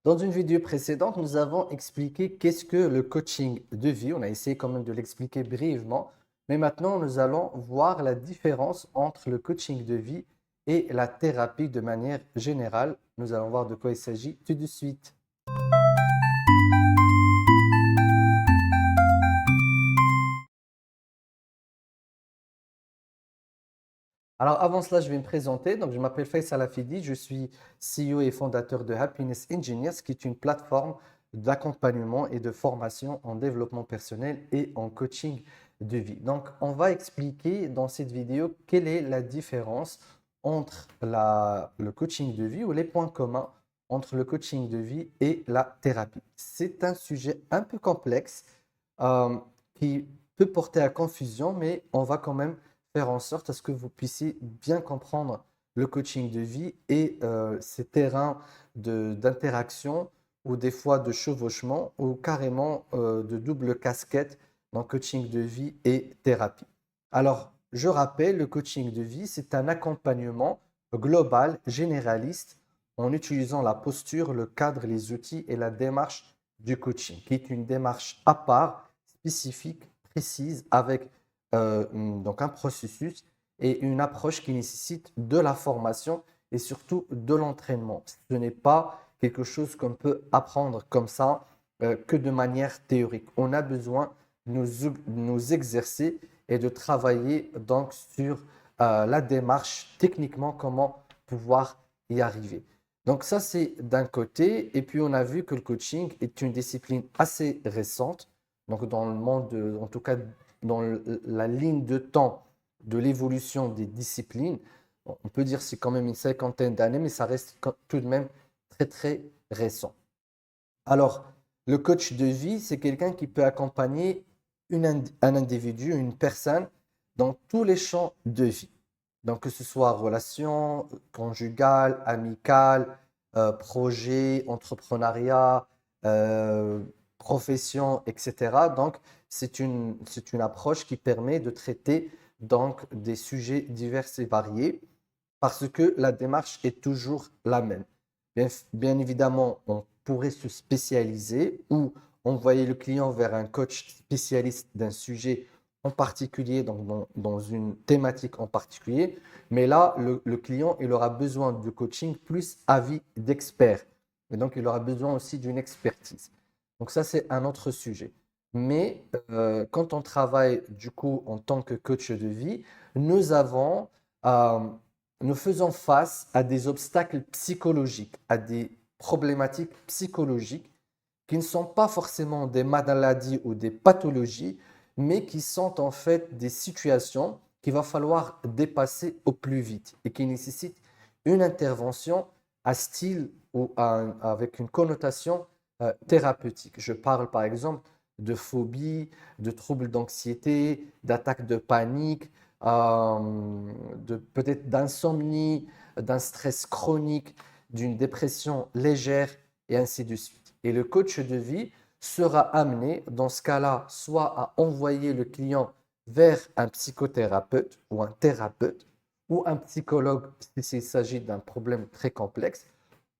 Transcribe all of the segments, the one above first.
Dans une vidéo précédente, nous avons expliqué qu'est-ce que le coaching de vie. On a essayé quand même de l'expliquer brièvement, mais maintenant nous allons voir la différence entre le coaching de vie et la thérapie de manière générale. Nous allons voir de quoi il s'agit tout de suite. Alors avant cela, je vais me présenter. Donc, je m'appelle Faisal Afidi, je suis CEO et fondateur de Happiness Engineers, qui est une plateforme d'accompagnement et de formation en développement personnel et en coaching de vie. Donc, on va expliquer dans cette vidéo quelle est la différence entre le coaching de vie ou les points communs entre le coaching de vie et la thérapie. C'est un sujet un peu complexe euh, qui peut porter à confusion, mais on va quand même faire en sorte à ce que vous puissiez bien comprendre le coaching de vie et ces terrains d'interaction ou des fois de chevauchement ou carrément de double casquette dans coaching de vie et thérapie. Alors, je rappelle, le coaching de vie, c'est un accompagnement global, généraliste, en utilisant la posture, le cadre, les outils et la démarche du coaching, qui est une démarche à part, spécifique, précise, avec donc un processus et une approche qui nécessite de la formation et surtout de l'entraînement. Ce n'est pas quelque chose qu'on peut apprendre comme ça que de manière théorique. On a besoin de nous exercer et de travailler donc sur la démarche techniquement, comment pouvoir y arriver. Donc ça, c'est d'un côté. Et puis, on a vu que le coaching est une discipline assez récente. Donc, dans le monde, en tout cas dans la ligne de temps de l'évolution des disciplines, on peut dire que c'est quand même une cinquantaine d'années, mais ça reste tout de même très, très récent. Alors, le coach de vie, c'est quelqu'un qui peut accompagner un individu, une personne, dans tous les champs de vie. Donc, que ce soit relation conjugale, amicale, projet, entrepreneuriat, euh, profession, etc. Donc, c'est une approche qui permet de traiter donc des sujets divers et variés parce que la démarche est toujours la même. Bien évidemment, on pourrait se spécialiser ou envoyer le client vers un coach spécialiste d'un sujet en particulier, donc dans une thématique en particulier. Mais là, le client, il aura besoin de coaching plus avis d'expert. Et donc, il aura besoin aussi d'une expertise. Donc ça, c'est un autre sujet. Mais quand on travaille du coup en tant que coach de vie, nous avons euh, nous faisons face à des obstacles psychologiques, à des problématiques psychologiques qui ne sont pas forcément des maladies ou des pathologies, mais qui sont en fait des situations qu'il va falloir dépasser au plus vite et qui nécessitent une intervention à style ou avec une connotation thérapeutique. Je parle par exemple de phobie, de troubles d'anxiété, d'attaques de panique, peut-être d'insomnie, d'un stress chronique, d'une dépression légère et ainsi de suite. Et le coach de vie sera amené, dans ce cas-là, soit à envoyer le client vers un psychothérapeute ou un thérapeute ou un psychologue s'il s'agit d'un problème très complexe,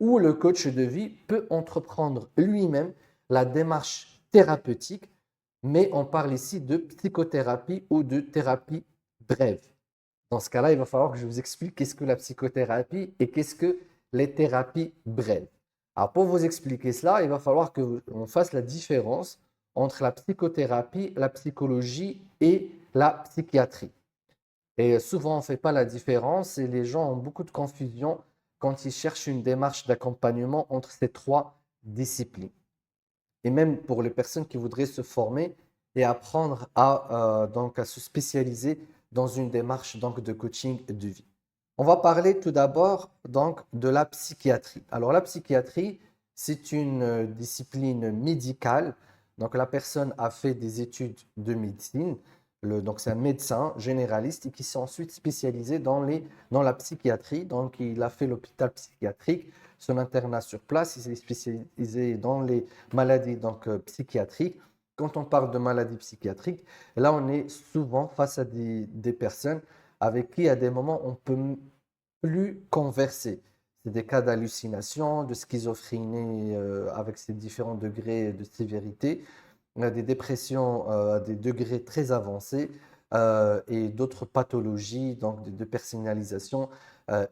ou le coach de vie peut entreprendre lui-même la démarche thérapeutique, mais on parle ici de psychothérapie ou de thérapie brève. Dans ce cas-là, il va falloir que je vous explique qu'est-ce que la psychothérapie et qu'est-ce que les thérapies brèves. Alors, pour vous expliquer cela, il va falloir qu'on fasse la différence entre la psychothérapie, la psychologie et la psychiatrie. Et souvent, on ne fait pas la différence et les gens ont beaucoup de confusion quand ils cherchent une démarche d'accompagnement entre ces trois disciplines. Et même pour les personnes qui voudraient se former et apprendre donc à se spécialiser dans une démarche donc, de coaching de vie. On va parler tout d'abord donc de la psychiatrie. Alors la psychiatrie, c'est une discipline médicale. Donc la personne a fait des études de médecine. Donc c'est un médecin généraliste et qui s'est ensuite spécialisé dans la psychiatrie. Donc il a fait l'hôpital psychiatrique, son internat sur place. Il s'est spécialisé dans les maladies donc, psychiatriques. Quand on parle de maladies psychiatriques, là on est souvent face à des personnes avec qui à des moments on peut plus converser. c'est des cas d'hallucination, de schizophrénie avec ses différents degrés de sévérité. On a des dépressions à des degrés très avancés et d'autres pathologies, donc de personnalisation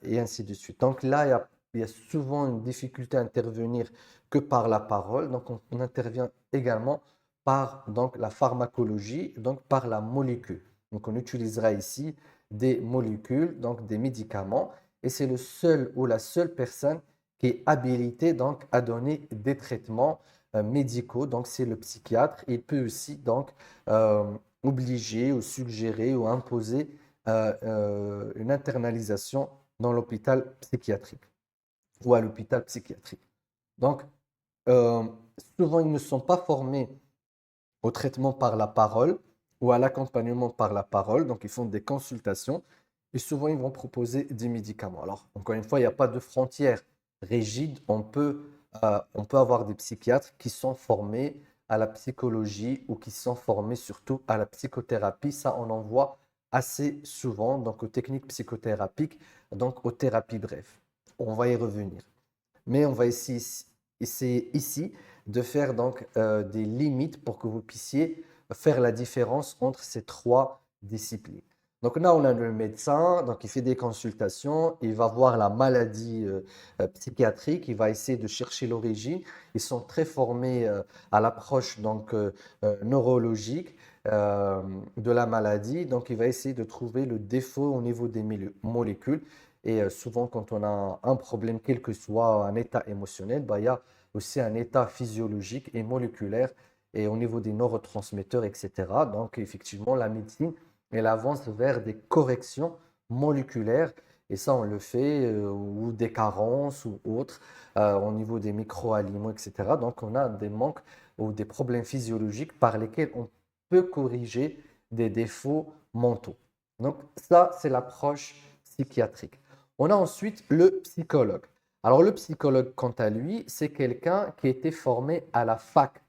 et ainsi de suite. Donc là, il y a souvent une difficulté à intervenir que par la parole. Donc on intervient également par donc, la pharmacologie, donc par la molécule. Donc on utilisera ici des molécules, donc des médicaments, et c'est le seul ou la seule personne qui est habilitée donc à donner des traitements médicaux. Donc c'est le psychiatre. Il peut aussi donc euh, obliger ou suggérer ou imposer une internalisation dans l'hôpital psychiatrique ou à l'hôpital psychiatrique. Donc euh, souvent ils ne sont pas formés au traitement par la parole ou à l'accompagnement par la parole. Donc, ils font des consultations et souvent, ils vont proposer des médicaments. Alors, encore une fois, il n'y a pas de frontières rigides. On peut avoir des psychiatres qui sont formés à la psychologie ou qui sont formés surtout à la psychothérapie. Ça, on en voit assez souvent, donc aux techniques psychothérapiques, donc aux thérapies brèves. On va y revenir. Mais on va essayer ici de faire donc des limites pour que vous puissiez faire la différence entre ces trois disciplines. Donc là, on a le médecin, donc il fait des consultations, il va voir la maladie psychiatrique, il va essayer de chercher l'origine. Ils sont très formés à l'approche donc neurologique de la maladie, donc il va essayer de trouver le défaut au niveau des molécules. Et souvent, quand on a un problème, quel que soit un état émotionnel, bah, il y a aussi un état physiologique et moléculaire et au niveau des neurotransmetteurs, etc. Donc, effectivement, la médecine, elle avance vers des corrections moléculaires. Et ça, on le fait, ou des carences ou autres, au niveau des micro-aliments, etc. Donc, on a des manques ou des problèmes physiologiques par lesquels on peut corriger des défauts mentaux. Donc, ça, c'est l'approche psychiatrique. On a ensuite le psychologue. Alors le psychologue, quant à lui, c'est quelqu'un qui a été formé à la fac.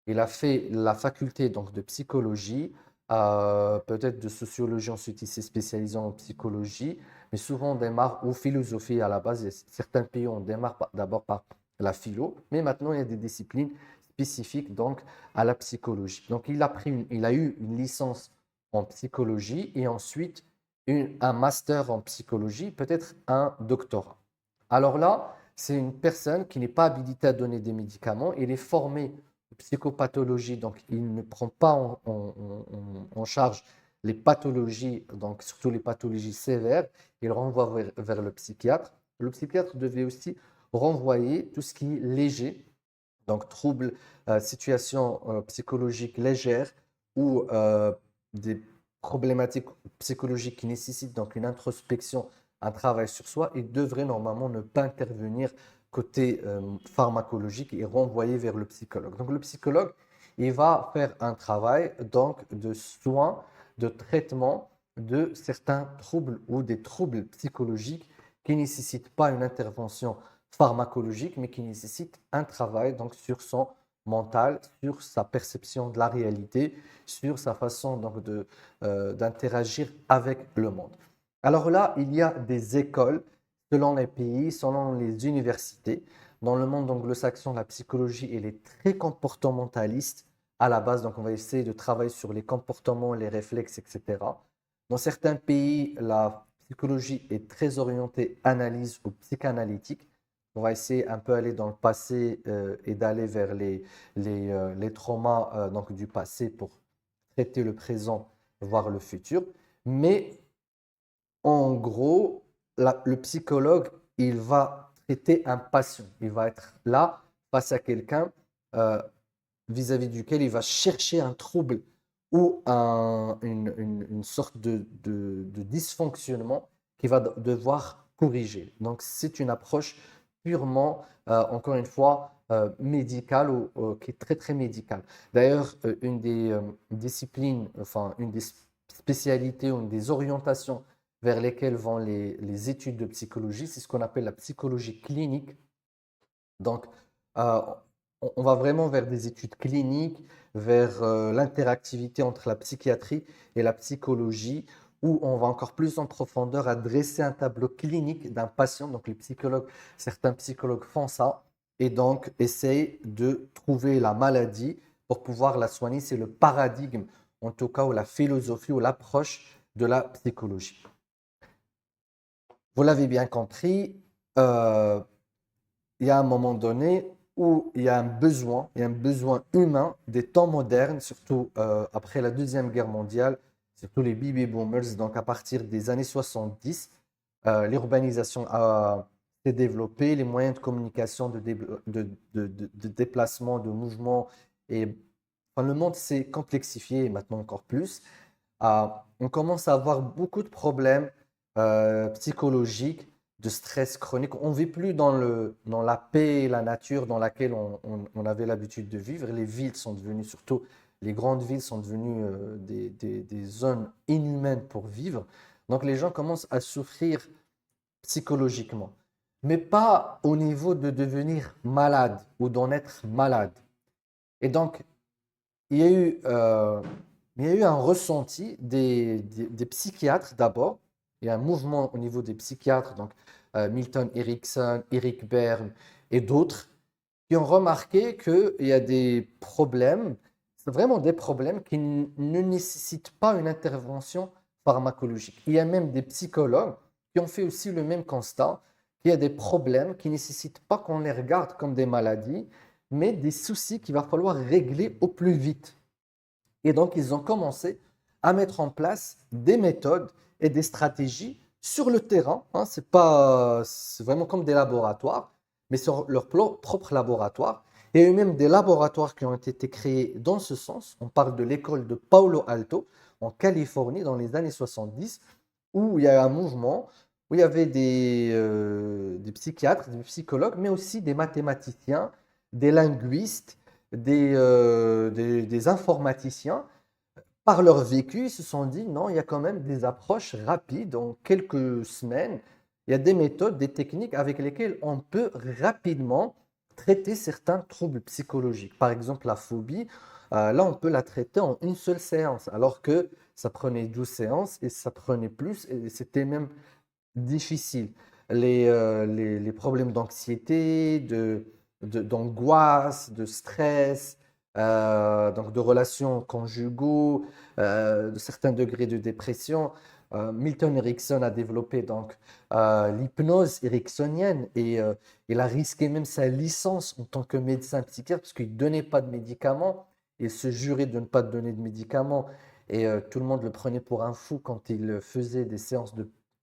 Il a fait la faculté donc de psychologie, peut-être de sociologie, ensuite il s'est spécialisé en psychologie, mais souvent on démarre ou philosophie à la base. Certains pays, on démarre d'abord par la philo, mais maintenant il y a des disciplines spécifiques donc à la psychologie. Donc il a eu une licence en psychologie et ensuite un master en psychologie, peut-être un doctorat. Alors là, c'est une personne qui n'est pas habilitée à donner des médicaments, il est formé en psychopathologie, donc il ne prend pas en charge les pathologies, donc surtout les pathologies sévères, il renvoie vers le psychiatre. Le psychiatre devait aussi renvoyer tout ce qui est léger, donc troubles, situations psychologiques légères ou des problématiques psychologiques qui nécessitent donc une introspection, un travail sur soi, il devrait normalement ne pas intervenir côté pharmacologique et renvoyer vers le psychologue. Donc le psychologue, il va faire un travail donc de soins, de traitement de certains troubles ou des troubles psychologiques qui ne nécessitent pas une intervention pharmacologique, mais qui nécessitent un travail donc sur son mental, sur sa perception de la réalité, sur sa façon donc d'interagir avec le monde. Alors là, il y a des écoles selon les pays, selon les universités. Dans le monde anglo-saxon, la psychologie, elle est très comportementaliste à la base, donc on va essayer de travailler sur les comportements, les réflexes, etc. Dans certains pays, la psychologie est très orientée analyse ou psychanalytique. On va essayer un peu aller dans le passé et d'aller vers les traumas donc du passé pour traiter le présent, voire le futur. Mais en gros, le psychologue, il va traiter un patient. Il va être là face à quelqu'un euh, vis-à-vis duquel il va chercher un trouble ou une sorte de dysfonctionnement qu'il va devoir corriger. Donc, c'est une approche purement, encore une fois, médicale ou qui est très, très médicale. D'ailleurs, une des disciplines, enfin, une des spécialités ou une des orientations vers lesquelles vont les études de psychologie, c'est ce qu'on appelle la psychologie clinique. Donc, euh, on va vraiment vers des études cliniques, vers l'interactivité entre la psychiatrie et la psychologie, où on va encore plus en profondeur à dresser un tableau clinique d'un patient. Donc, certains psychologues font ça et donc essayent de trouver la maladie pour pouvoir la soigner. C'est le paradigme, en tout cas, ou la philosophie ou l'approche de la psychologie. Vous l'avez bien compris, euh, il y a un moment donné où il y a un besoin humain des temps modernes, surtout après la Deuxième Guerre mondiale, surtout les baby boomers. Donc, à partir des années 70, l'urbanisation s'est développée, les moyens de communication, de déplacement, de mouvement, et enfin, le monde s'est complexifié et maintenant encore plus. On commence à avoir beaucoup de problèmes psychologiques, de stress chronique. On ne vit plus dans la paix et la nature dans laquelle on avait l'habitude de vivre. Les villes sont devenues, surtout les grandes villes, sont devenues des zones inhumaines pour vivre. Donc les gens commencent à souffrir psychologiquement, mais pas au niveau de devenir malade ou d'en être malade. Et donc, il y a eu, euh, il y a eu un ressenti des psychiatres d'abord. Il y a un mouvement au niveau des psychiatres, donc Milton Erickson, Eric Berne et d'autres, qui ont remarqué qu'il y a des problèmes, c'est vraiment des problèmes qui ne nécessitent pas une intervention pharmacologique. Il y a même des psychologues qui ont fait aussi le même constat, qu'il y a des problèmes qui ne nécessitent pas qu'on les regarde comme des maladies, mais des soucis qu'il va falloir régler au plus vite. Et donc, ils ont commencé à mettre en place des méthodes et des stratégies sur le terrain. Hein, c'est vraiment comme des laboratoires, mais sur leur propre laboratoire. Et il y a eu même des laboratoires qui ont été créés dans ce sens. On parle de l'école de Palo Alto en Californie dans les années 70, où il y a un mouvement, où il y avait des psychiatres, des psychologues, mais aussi des mathématiciens, des linguistes, des informaticiens. Par leur vécu, ils se sont dit, non, il y a quand même des approches rapides, en quelques semaines, il y a des méthodes, des techniques avec lesquelles on peut rapidement traiter certains troubles psychologiques. Par exemple, la phobie, là, on peut la traiter en une seule séance, alors que ça prenait 12 séances et ça prenait plus, et c'était même difficile. Les problèmes d'anxiété, d'angoisse, de stress, donc de relations conjugaux, de certains degrés de dépression. Milton Erickson a développé donc l'hypnose ericksonienne et il a risqué même sa licence en tant que médecin psychiatre parce qu'il ne donnait pas de médicaments. Il se jurait de ne pas donner de médicaments et tout le monde le prenait pour un fou quand il faisait des séances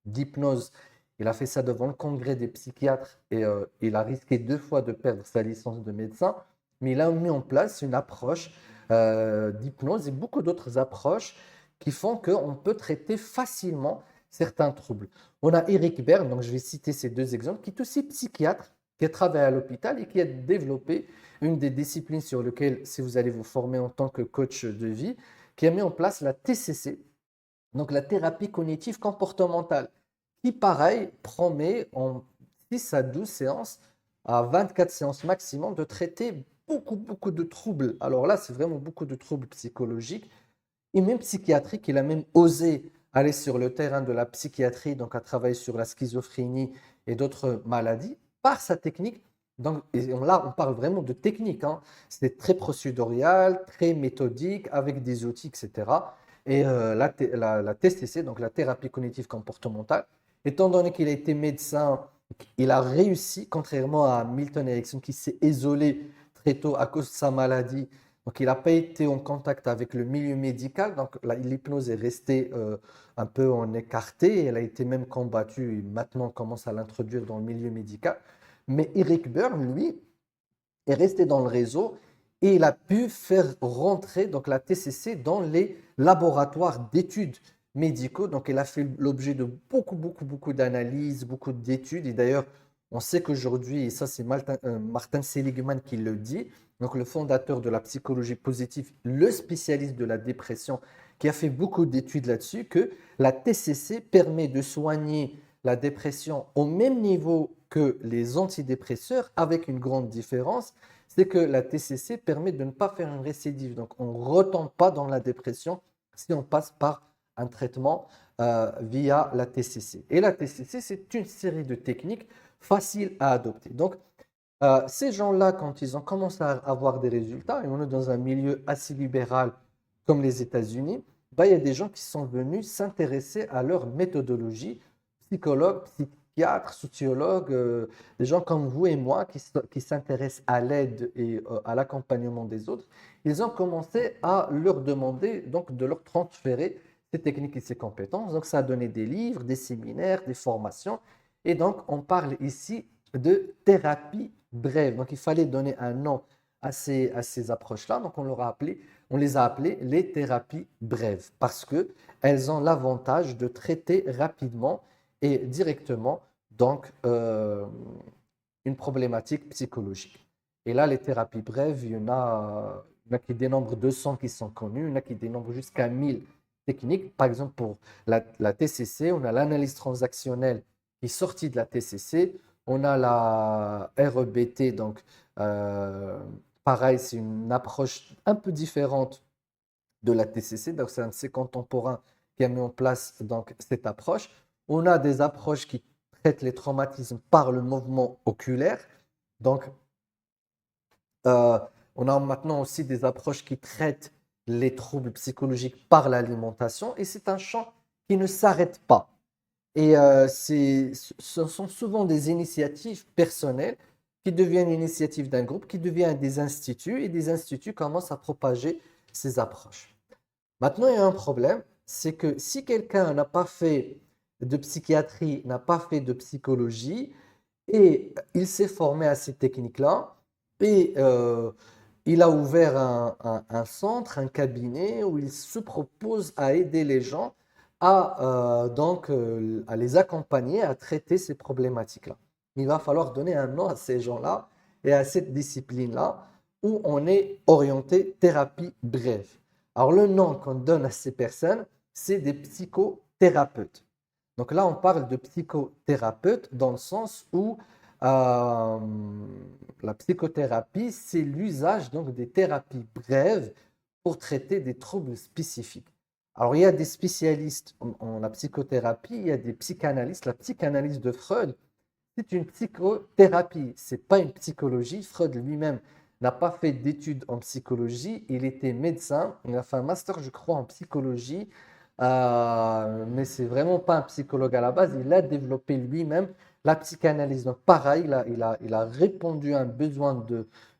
d'hypnose. Il a fait ça devant le congrès des psychiatres et il a risqué 2 fois de perdre sa licence de médecin, mais il a mis en place une approche d'hypnose et beaucoup d'autres approches qui font qu'on peut traiter facilement certains troubles. On a Eric Berne, donc je vais citer ces deux exemples, qui est aussi psychiatre, qui a travaillé à l'hôpital et qui a développé une des disciplines sur lesquelles, si vous allez vous former en tant que coach de vie, qui a mis en place la TCC, donc la thérapie cognitive comportementale, qui pareil promet en 6 à 12 séances, à 24 séances maximum, de traiter beaucoup, beaucoup de troubles. Alors là, c'est vraiment beaucoup de troubles psychologiques et même psychiatriques. Il a même osé aller sur le terrain de la psychiatrie, donc à travailler sur la schizophrénie et d'autres maladies, par sa technique. Donc, et là, on parle vraiment de technique. Hein. C'est très procédurial, très méthodique, avec des outils, etc. Et la TCC, donc la thérapie cognitive comportementale, étant donné qu'il a été médecin, il a réussi, contrairement à Milton Erickson qui s'est isolé très tôt à cause de sa maladie. Donc, il n'a pas été en contact avec le milieu médical. Donc, l'hypnose est restée un peu en écarté. Elle a été même combattue et maintenant on commence à l'introduire dans le milieu médical. Mais Eric Berne, lui, est resté dans le réseau et il a pu faire rentrer donc, la TCC dans les laboratoires d'études médicaux. Donc, elle a fait l'objet de beaucoup, beaucoup, beaucoup d'analyses, beaucoup d'études. Et d'ailleurs, on sait qu'aujourd'hui, et ça c'est Martin Seligman qui le dit, donc le fondateur de la psychologie positive, le spécialiste de la dépression, qui a fait beaucoup d'études là-dessus, que la TCC permet de soigner la dépression au même niveau que les antidépresseurs, avec une grande différence, c'est que la TCC permet de ne pas faire une récidive. Donc, on ne retombe pas dans la dépression si on passe par un traitement via la TCC. Et la TCC, c'est une série de techniques faciles à adopter. Donc, ces gens-là, quand ils ont commencé à avoir des résultats, et on est dans un milieu assez libéral comme les États-Unis, bah, il y a des gens qui sont venus s'intéresser à leur méthodologie, psychologues, psychiatres, sociologues, des gens comme vous et moi qui s'intéressent à l'aide et à l'accompagnement des autres. Ils ont commencé à leur demander donc de leur transférer ces techniques et ces compétences. Donc, ça a donné des livres, des séminaires, des formations. Et donc, on parle ici de thérapie brève. Donc, il fallait donner un nom à ces approches-là. Donc, on les a appelées les thérapies brèves parce qu'elles ont l'avantage de traiter rapidement et directement donc, une problématique psychologique. Et là, les thérapies brèves, il y en a qui dénombrent 200 qui sont connues, il y en a qui dénombrent jusqu'à 1000 techniques. Par exemple, pour la TCC, on a l'analyse transactionnelle qui est sortie de la TCC. On a la REBT, donc euh, pareil, c'est une approche un peu différente de la TCC. Donc, c'est un de ces contemporains qui a mis en place donc, cette approche. On a des approches qui traitent les traumatismes par le mouvement oculaire. Donc, euh, on a maintenant aussi des approches qui traitent les troubles psychologiques par l'alimentation. Et c'est un champ qui ne s'arrête pas. Et ce sont souvent des initiatives personnelles qui deviennent initiatives d'un groupe, qui deviennent des instituts, et des instituts commencent à propager ces approches. Maintenant, il y a un problème, c'est que si quelqu'un n'a pas fait de psychiatrie, n'a pas fait de psychologie, et il s'est formé à ces techniques-là, et il a ouvert un centre, un cabinet où il se propose à aider les gens à les accompagner à traiter ces problématiques-là. Il va falloir donner un nom à ces gens-là et à cette discipline-là où on est orienté thérapie brève. Alors, le nom qu'on donne à ces personnes, c'est des psychothérapeutes. Donc là, on parle de psychothérapeute dans le sens où euh, la psychothérapie, c'est l'usage donc des thérapies brèves pour traiter des troubles spécifiques. Alors, il y a des spécialistes en la psychothérapie, il y a des psychanalystes. La psychanalyse de Freud, c'est une psychothérapie, ce n'est pas une psychologie. Freud lui-même n'a pas fait d'études en psychologie. Il était médecin, il a fait un master, je crois, en psychologie, mais c'est vraiment pas un psychologue à la base. Il a développé lui-même la psychanalyse. Donc, pareil, il a répondu à un besoin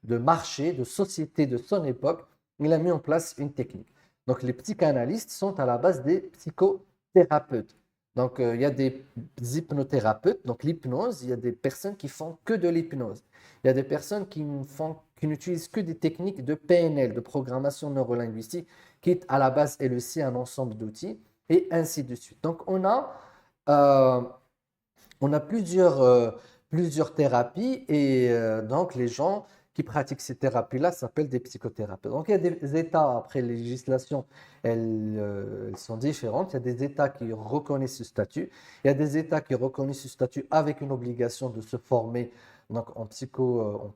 de marché, de société de son époque. Il a mis en place une technique. Donc, les psychanalystes sont à la base des psychothérapeutes. Donc, il y a des hypnothérapeutes, donc l'hypnose, il y a des personnes qui font que de l'hypnose. Il y a des personnes qui n'utilisent que des techniques de PNL, de programmation neurolinguistique, qui à la base est aussi un ensemble d'outils, et ainsi de suite. Donc, euh, on a plusieurs thérapies, et donc les gens qui pratiquent ces thérapies-là s'appellent des psychothérapeutes. Donc, il y a des États, après les législations, elles sont différentes. Il y a des États qui reconnaissent ce statut. Il y a des États qui reconnaissent ce statut avec une obligation de se former donc, en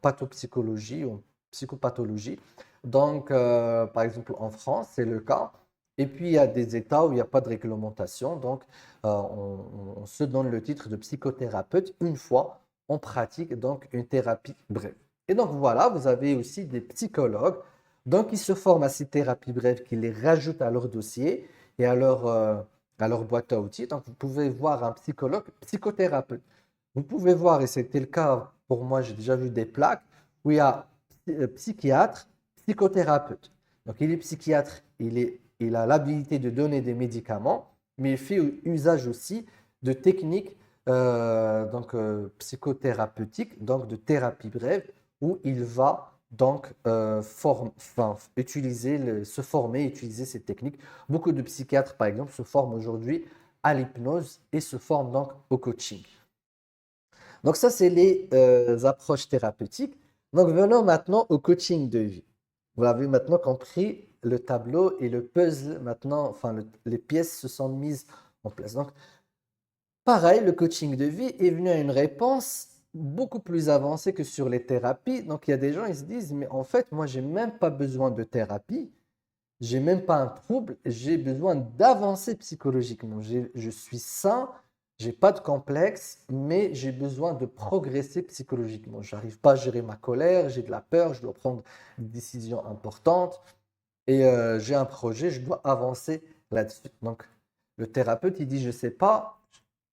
pathopsychologie, en psychopathologie. Donc, par exemple, en France, c'est le cas. Et puis, il y a des États où il n'y a pas de réglementation. Donc, on se donne le titre de psychothérapeute une fois on pratique donc une thérapie brève. Et donc, voilà, vous avez aussi des psychologues. Donc, ils se forment à ces thérapies brèves, qui les rajoutent à leur dossier et à leur boîte à outils. Donc, vous pouvez voir un psychologue, psychothérapeute. Vous pouvez voir, et c'était le cas pour moi, j'ai déjà vu des plaques où il y a psychiatre, psychothérapeute. Donc, il est psychiatre, il a l'habilité de donner des médicaments, mais il fait usage aussi de techniques psychothérapeutiques, donc de thérapie brève, où il va donc se former, utiliser ces techniques. Beaucoup de psychiatres, par exemple, se forment aujourd'hui à l'hypnose et se forment donc au coaching. Donc ça, c'est les approches thérapeutiques. Donc venons maintenant au coaching de vie. Vous l'avez maintenant compris, le tableau et le puzzle, maintenant, les pièces se sont mises en place. Donc pareil, le coaching de vie est venu à une réponse beaucoup plus avancée que sur les thérapies. Donc il y a des gens, ils se disent, mais en fait, moi, j'ai même pas besoin de thérapie. j'ai même pas un trouble, j'ai besoin d'avancer psychologiquement. Je suis sain, j'ai pas de complexe, mais j'ai besoin de progresser psychologiquement. J'arrive pas à gérer ma colère, j'ai de la peur, je dois prendre des décisions importantes et j'ai un projet, je dois avancer là-dessus. Donc, le thérapeute, il dit, je sais pas,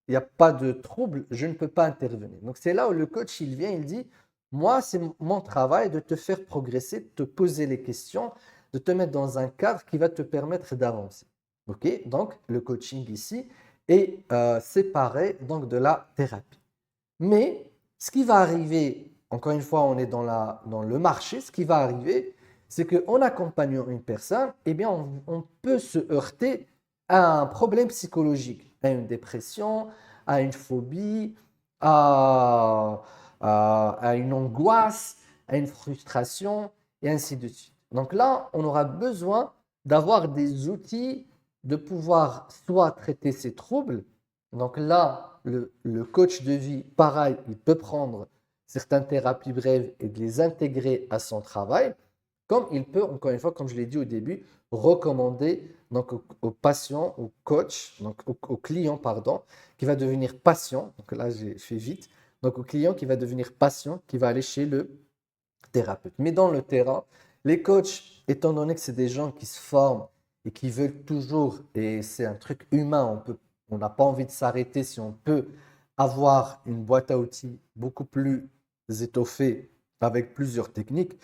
il n'y a pas de trouble, je ne peux pas intervenir. Donc, c'est là où le coach, il vient, il dit, moi, c'est mon travail de te faire progresser, de te poser les questions, de te mettre dans un cadre qui va te permettre d'avancer. OK? Donc, le coaching ici est séparé donc, de la thérapie. Mais ce qui va arriver, encore une fois, on est dans le marché, ce qui va arriver, c'est qu'en accompagnant une personne, eh bien, on peut se heurter à un problème psychologique, à une dépression, à une phobie, à, à une angoisse, à une frustration, et ainsi de suite. Donc là, on aura besoin d'avoir des outils de pouvoir soit traiter ces troubles. Donc là, le coach de vie, pareil, il peut prendre certaines thérapies brèves et de les intégrer à son travail, comme il peut, encore une fois, comme je l'ai dit au début, recommander donc au patient, au coach, donc au client, pardon, qui va devenir patient. Donc là, j'ai fait vite. Donc au client qui va devenir patient, qui va aller chez le thérapeute. Mais dans le terrain, les coachs, étant donné que c'est des gens qui se forment et qui veulent toujours, et c'est un truc humain, on n'a pas envie de s'arrêter si on peut avoir une boîte à outils beaucoup plus étoffée avec plusieurs techniques,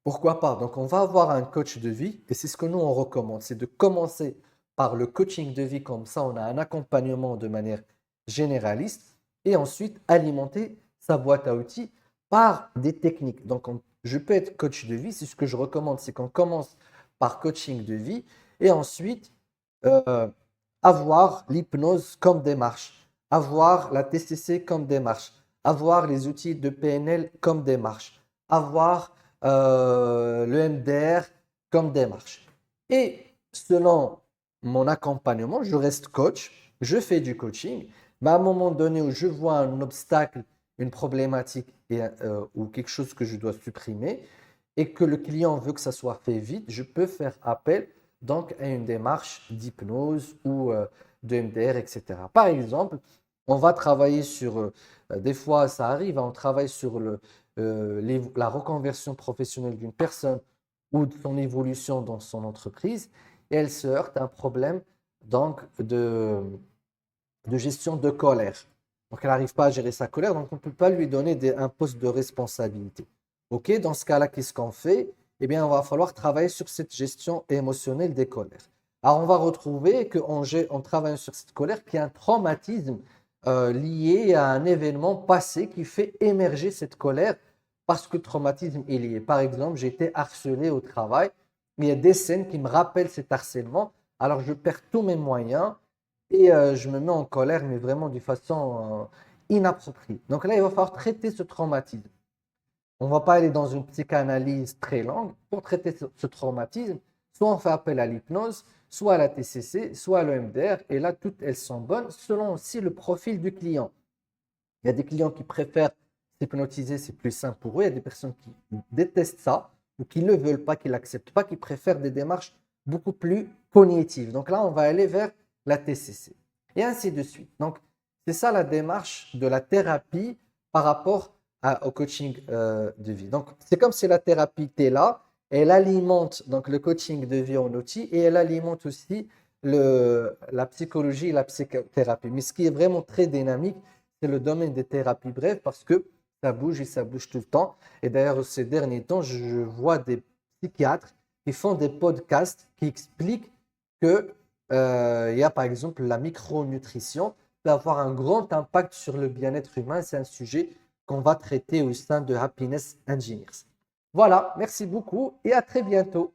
pourquoi pas? Donc on va avoir un coach de vie et c'est ce que nous on recommande, c'est de commencer par le coaching de vie comme ça, on a un accompagnement de manière généraliste et ensuite alimenter sa boîte à outils par des techniques. Donc je peux être coach de vie, c'est ce que je recommande, c'est qu'on commence par coaching de vie et ensuite euh, avoir l'hypnose comme démarche, avoir la TCC comme démarche, avoir les outils de PNL comme démarche, avoir le MDR comme démarche. Et selon mon accompagnement, je reste coach, je fais du coaching, mais à un moment donné où je vois un obstacle, une problématique ou quelque chose que je dois supprimer et que le client veut que ça soit fait vite, je peux faire appel donc à une démarche d'hypnose ou de MDR, etc. Par exemple, on va travailler sur, des fois ça arrive, hein, on travaille sur la reconversion professionnelle d'une personne ou de son évolution dans son entreprise et elle se heurte à un problème donc de gestion de colère. Donc, elle n'arrive pas à gérer sa colère, donc on ne peut pas lui donner un poste de responsabilité. OK, dans ce cas-là, qu'est-ce qu'on fait? Eh bien, on va falloir travailler sur cette gestion émotionnelle des colères. Alors, on va retrouver qu'en travaillant sur cette colère, qu'il y a un traumatisme lié à un événement passé qui fait émerger cette colère parce que le traumatisme est lié. Par exemple, j'ai été harcelé au travail, il y a des scènes qui me rappellent cet harcèlement, alors je perds tous mes moyens, et je me mets en colère, mais vraiment d'une façon inappropriée. Donc là, il va falloir traiter ce traumatisme. On ne va pas aller dans une psychanalyse très longue pour traiter ce traumatisme. Soit on fait appel à l'hypnose, soit à la TCC, soit à l'EMDR. Et là, toutes elles sont bonnes selon aussi le profil du client. Il y a des clients qui préfèrent s'hypnotiser, c'est plus simple pour eux. Il y a des personnes qui détestent ça ou qui ne veulent pas, qui ne l'acceptent pas, qui préfèrent des démarches beaucoup plus cognitives. Donc là, on va aller vers la TCC et ainsi de suite. Donc, c'est ça la démarche de la thérapie par rapport au coaching de vie. Donc, c'est comme si la thérapie était là, elle alimente donc le coaching de vie en outil et elle alimente aussi la psychologie et la psychothérapie. Mais ce qui est vraiment très dynamique, c'est le domaine des thérapies brèves parce que ça bouge et ça bouge tout le temps. Et d'ailleurs, ces derniers temps, je vois des psychiatres qui font des podcasts qui expliquent que il y a par exemple la micronutrition peut avoir un grand impact sur le bien-être humain. C'est un sujet qu'on va traiter au sein de Happiness Engineers. Voilà, merci beaucoup et à très bientôt.